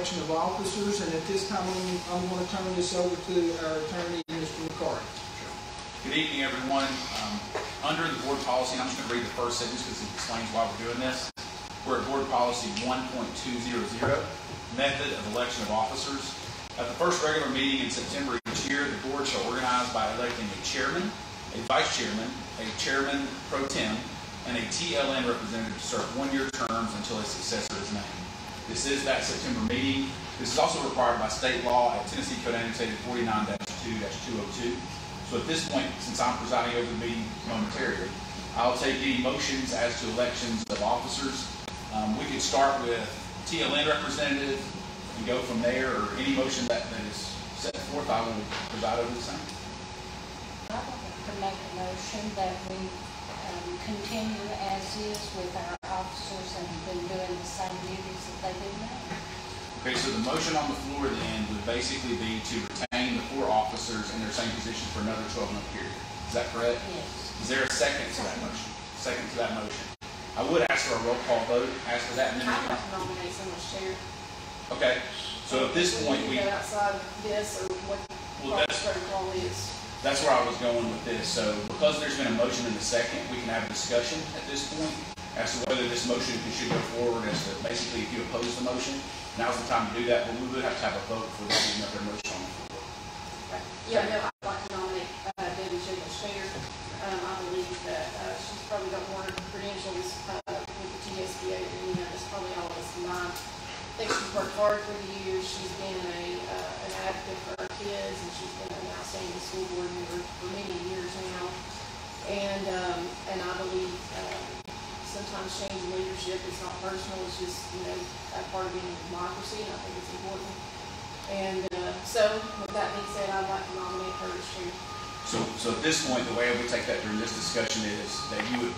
election of officers, and at this time I'm going to turn this over to our attorney, Mr. McCarty. Good evening, everyone. Under the board policy, I'm just going to read the first sentence because it explains why we're doing this. We're at board policy 1.200, method of election of officers. At the first regular meeting in September each year, the board shall organize by electing a chairman, a vice chairman, a chairman pro tem, and a TLN representative to serve one-year terms until a successor is named. This is that September meeting. This is also required by state law at Tennessee Code Annotated 49-2-202. So at this point, since I'm presiding over the meeting momentarily, I'll take any motions as to elections of officers. We could start with TLN representative and go from there, or any motion that is set forth. I will preside over the same. I would like to make a motion that we continue as is with our officers and have been doing the same duties that they've been doing. Okay, so the motion on the floor then would basically be to retain the 4 officers in their same position for another 12-month period. Is that correct? Yes. Is there a second to that motion? Second to that motion. I would ask for a roll call vote. Ask for that. And then I'd like to nominate someone as chair. Okay. So at this point, we go outside this or what protocol is. That's where I was going with this. So because there's been a motion in the second, we can have a discussion at this point as to whether this motion should go forward, as to basically if you oppose the motion. Now's the time to do that, but we would have to have a vote for this being another motion on the floor. Right. Yeah, no, I'd like to nominate Debbie Jill as chair. I believe that she's probably got more credentials with the TSBA than any of us, probably all of us combined. I think she's worked hard for the years. She's been an advocate for our kids, and she's been an outstanding school board member for many years now. And I believe sometimes change in leadership is not personal. It's just, a part of being a democracy, and I think it's important. And so, with that being said, I'd like to nominate her as chair. So at this point, the way I would take that during this discussion is that you would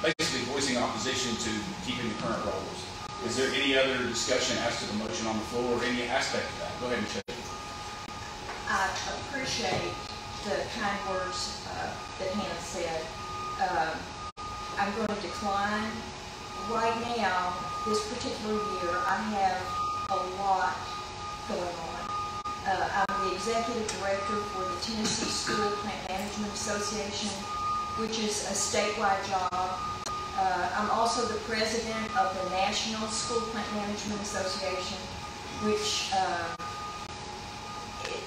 basically voicing opposition to keeping the current roles. Is there any other discussion as to the motion on the floor or any aspect of that? Go ahead, Michelle. I appreciate the kind words that Hannah said. I'm going to decline. Right now, this particular year, I have a lot going on. I'm the executive director for the Tennessee School Plant Management Association, which is a statewide job. I'm also the president of the National School Plant Management Association, which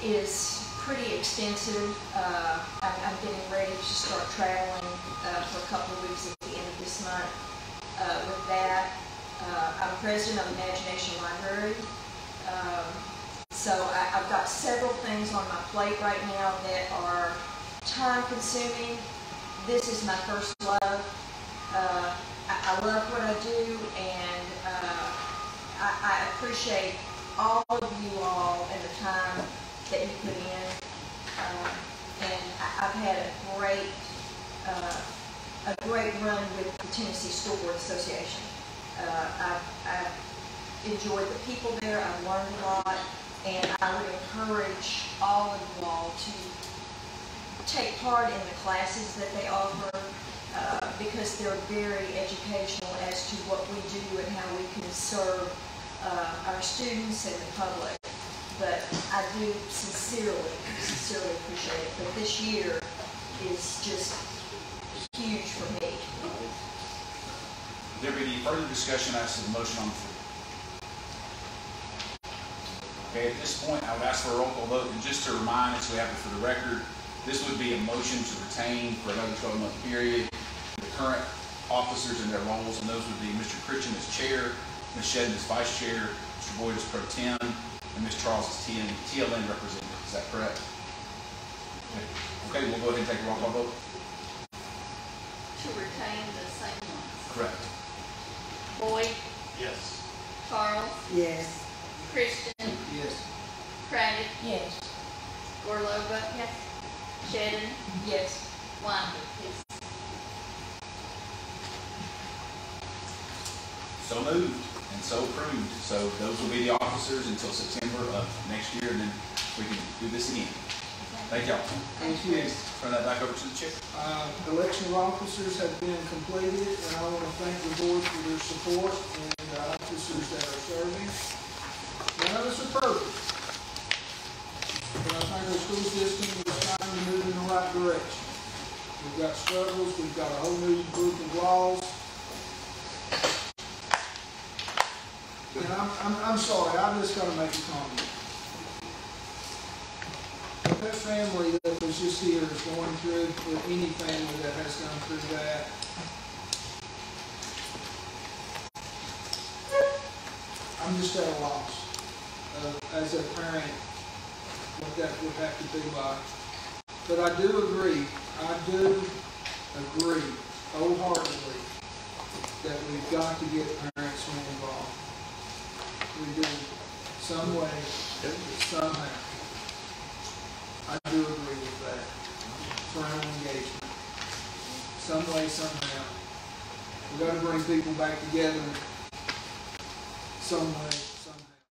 is pretty extensive. I'm getting ready to start traveling for a couple of weeks at the end of this month with that. I'm president of the Imagination Library. So I've got several things on my plate right now that are time-consuming. This is my first love. I love what I do, and I appreciate all of you all and the time that you put in. And I've had a great run with the Tennessee School Board Association. I've enjoyed the people there. I've learned a lot, and I would encourage all of you all to take part in the classes that they offer because they're very educational as to what we do and how we can serve our students and the public. But I do sincerely appreciate it. But this year is just huge for me. Will there be any further discussion as to the motion on the floor? Okay, at this point, I would ask for a roll call vote. And just to remind us, we have it for the record, this would be a motion to retain for another 12-month period the current officers in their roles, and those would be Mr. Christian as chair, Ms. Shedden as vice chair, Mr. Boyd as pro tem, and Ms. Charles as TLN representative. Is that correct? Okay, we'll go ahead and take a roll call vote. To retain the same ones. Correct. Boyd? Yes. Charles? Yes. Christian? Yes. Craddock? Yes. Gorlova? Yes. Shedden? Yes. Wyman? Yes. So moved and so approved. So those will be the officers until September of next year, and then we can do this again. Thank y'all. Thank you. Turn that back over to the chair. Election of officers have been completed, and I want to thank the board for their support and the officers that are serving. struggles. We've got a whole new group of laws. And I'm sorry, I'm just gonna make a comment. That family that was just here is going through, or any family that has gone through that. I'm just at a loss, as a parent, what that would have to be like. But I do agree wholeheartedly that we've got to get parents more involved. We do, some way, somehow. I do agree with that. Parental engagement. Some way, somehow. We've got to bring people back together some way.